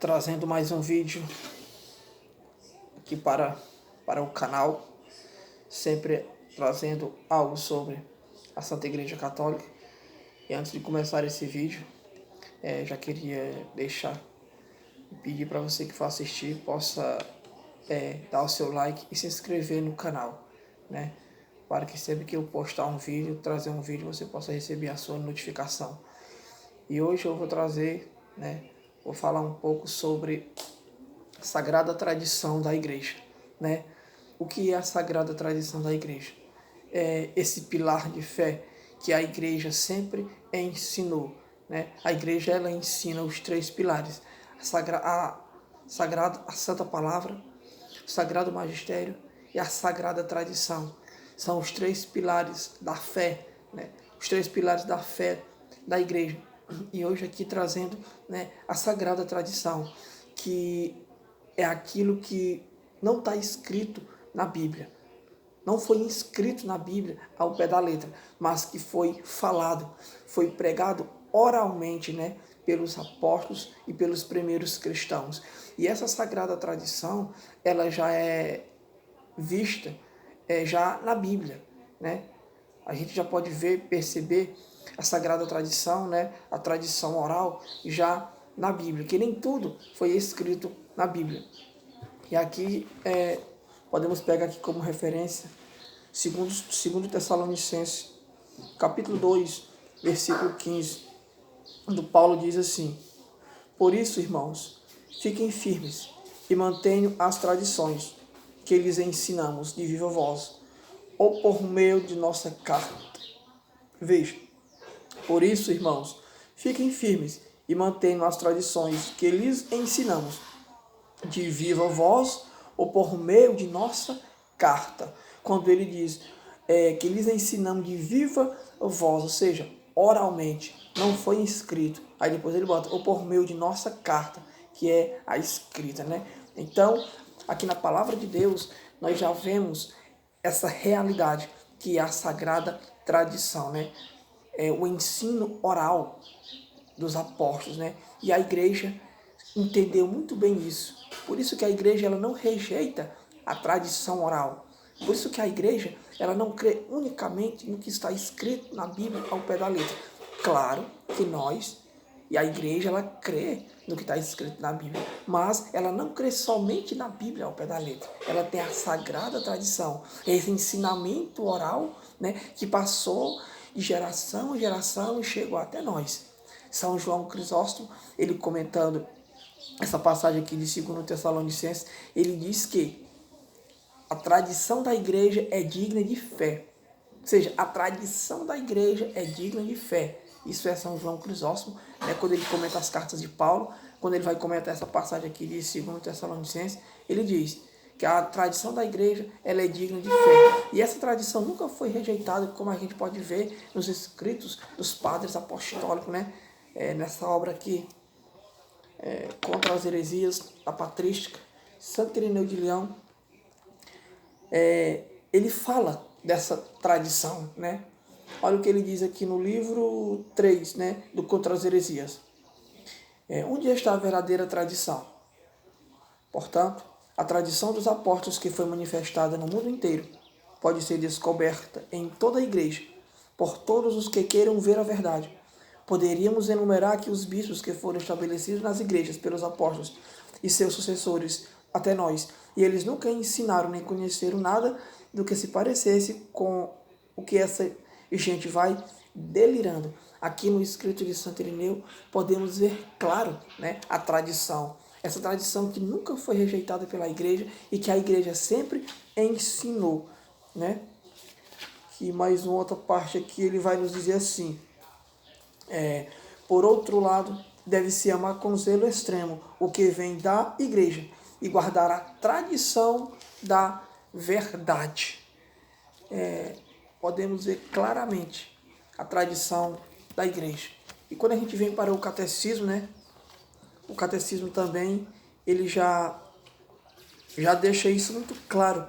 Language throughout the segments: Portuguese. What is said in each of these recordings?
trazendo mais um vídeo aqui para o canal, sempre trazendo algo sobre a Santa Igreja Católica. E antes de começar esse vídeo, já queria pedir para você que for assistir, possa dar o seu like e se inscrever no canal, né? Para que sempre que eu postar um vídeo, trazer um vídeo, você possa receber a sua notificação. E hoje eu vou trazer, vou falar um pouco sobre a sagrada tradição da igreja, né? O que é a sagrada tradição da igreja? É esse pilar de fé que a igreja sempre ensinou, né? A igreja, ela ensina os três pilares: a Santa Palavra, o Sagrado Magistério e a Sagrada Tradição. São os três pilares da fé, né? Os três pilares da fé da igreja. E hoje aqui trazendo, a Sagrada Tradição, que é aquilo que não está escrito na Bíblia. Não foi inscrito na Bíblia ao pé da letra, mas que foi falado, foi pregado oralmente, pelos apóstolos e pelos primeiros cristãos. E essa sagrada tradição, ela já é vista já na Bíblia, né? A gente já pode perceber a sagrada tradição, a tradição oral já na Bíblia, que nem tudo foi escrito na Bíblia. E aqui podemos pegar aqui como referência segundo Tessalonicenses, capítulo 2, versículo 15, onde Paulo diz assim: por isso, irmãos, fiquem firmes e mantenham as tradições que lhes ensinamos de viva voz, ou por meio de nossa carta. Veja, por isso, irmãos, fiquem firmes e mantenham as tradições que lhes ensinamos de viva voz ou por meio de nossa carta. Quando ele diz que lhes ensinamos de viva voz, ou seja, oralmente, não foi escrito. Aí depois ele bota ou por meio de nossa carta, que é a escrita, né? Então, aqui na palavra de Deus, nós já vemos essa realidade que é a sagrada tradição, né? O ensino oral dos apóstolos, né? E a igreja entendeu muito bem isso. Por isso que a igreja, ela não rejeita a tradição oral. Por isso que a igreja, ela não crê unicamente no que está escrito na Bíblia ao pé da letra. Claro que nós e a igreja, ela crê no que está escrito na Bíblia, mas ela não crê somente na Bíblia ao pé da letra. Ela tem a sagrada tradição, esse ensinamento oral, que passou de geração em geração e chegou até nós. São João Crisóstomo, ele comentando essa passagem aqui de 2 Tessalonicenses, ele diz que a tradição da igreja é digna de fé. Ou seja, a tradição da igreja é digna de fé. Isso é São João Crisóstomo, quando ele comenta as cartas de Paulo, quando ele vai comentar essa passagem aqui de 2 Tessalonicenses, ele diz que a tradição da igreja, ela é digna de fé. E essa tradição nunca foi rejeitada, como a gente pode ver nos escritos dos padres apostólicos, nessa obra aqui, contra as heresias, a patrística, Santo Irineu de Leão, ele fala dessa tradição, Olha o que ele diz aqui no livro 3, do Contra as Heresias. Onde está a verdadeira tradição? Portanto, a tradição dos apóstolos que foi manifestada no mundo inteiro pode ser descoberta em toda a igreja, por todos os que queiram ver a verdade. Poderíamos enumerar aqui os bispos que foram estabelecidos nas igrejas pelos apóstolos e seus sucessores até nós, e eles nunca ensinaram nem conheceram nada do que se parecesse com o que essa gente vai delirando. Aqui no escrito de Santo Irineu podemos ver claro, a tradição. Essa tradição que nunca foi rejeitada pela igreja e que a igreja sempre ensinou, Que mais uma outra parte aqui ele vai nos dizer assim: por outro lado, deve-se amar com zelo extremo o que vem da igreja e guardar a tradição da verdade. Podemos ver claramente a tradição da igreja. E quando a gente vem para o catecismo, o catecismo também, ele já deixa isso muito claro,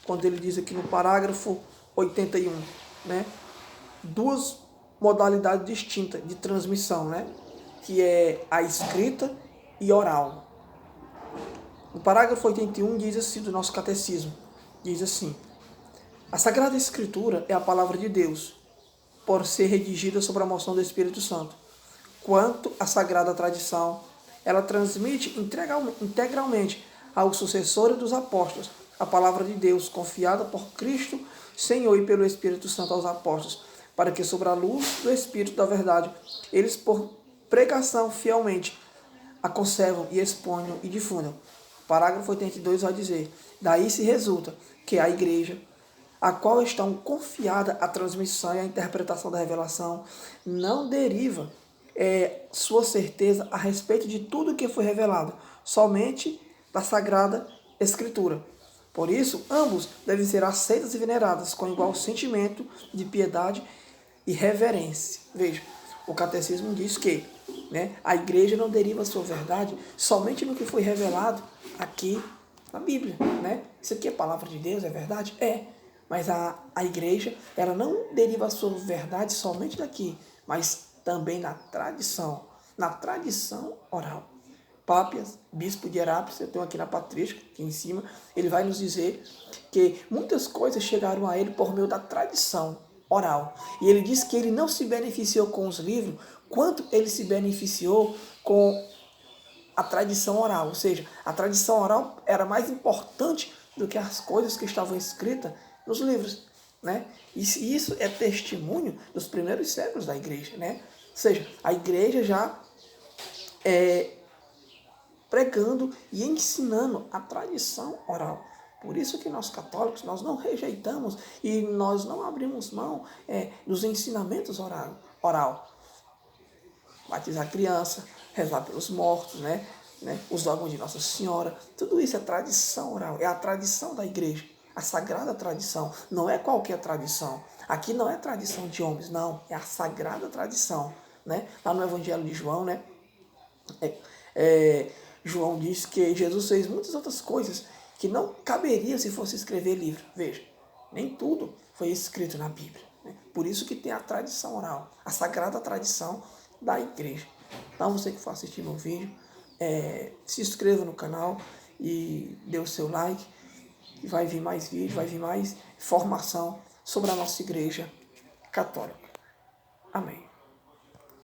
quando ele diz aqui no parágrafo 81, duas modalidades distintas de transmissão, que é a escrita e oral. No parágrafo 81 diz assim, do nosso catecismo, diz assim: a Sagrada Escritura é a palavra de Deus, por ser redigida sob a moção do Espírito Santo. Quanto à Sagrada Tradição, ela transmite integralmente aos sucessores dos apóstolos a palavra de Deus, confiada por Cristo, Senhor, e pelo Espírito Santo aos apóstolos, para que, sobre a luz do Espírito da verdade, eles, por pregação fielmente, a conservam e exponham e difundam. O parágrafo 82 vai dizer: daí se resulta que a Igreja, a qual estão confiada a transmissão e a interpretação da revelação, não deriva sua certeza a respeito de tudo que foi revelado, somente da Sagrada Escritura. Por isso, ambos devem ser aceitos e venerados com igual sentimento de piedade e reverência. Veja, o catecismo diz que a igreja não deriva sua verdade somente no que foi revelado aqui na Bíblia. Isso aqui é palavra de Deus, é verdade? É. Mas a igreja, ela não deriva a sua verdade somente daqui, mas também na tradição oral. Pápias, bispo de Herápolis, eu tenho aqui na patrística, aqui em cima, ele vai nos dizer que muitas coisas chegaram a ele por meio da tradição oral. E ele diz que ele não se beneficiou com os livros, quanto ele se beneficiou com a tradição oral. Ou seja, a tradição oral era mais importante do que as coisas que estavam escritas nos livros. E isso é testemunho dos primeiros séculos da igreja. Ou seja, a igreja já pregando e ensinando a tradição oral. Por isso que nós católicos, nós não rejeitamos e nós não abrimos mão dos ensinamentos oral. Batizar a criança, rezar pelos mortos, os dogmas de Nossa Senhora, tudo isso é tradição oral, é a tradição da igreja, a sagrada tradição, não é qualquer tradição. Aqui não é tradição de homens, não, é a sagrada tradição. Lá no Evangelho de João, João diz que Jesus fez muitas outras coisas que não caberia se fosse escrever livro. Veja, nem tudo foi escrito na Bíblia. Por isso que tem a tradição oral, a sagrada tradição da igreja. Então, você que for assistir meu vídeo, se inscreva no canal e dê o seu like. Vai vir mais vídeo, vai vir mais informação sobre a nossa igreja católica. Amém.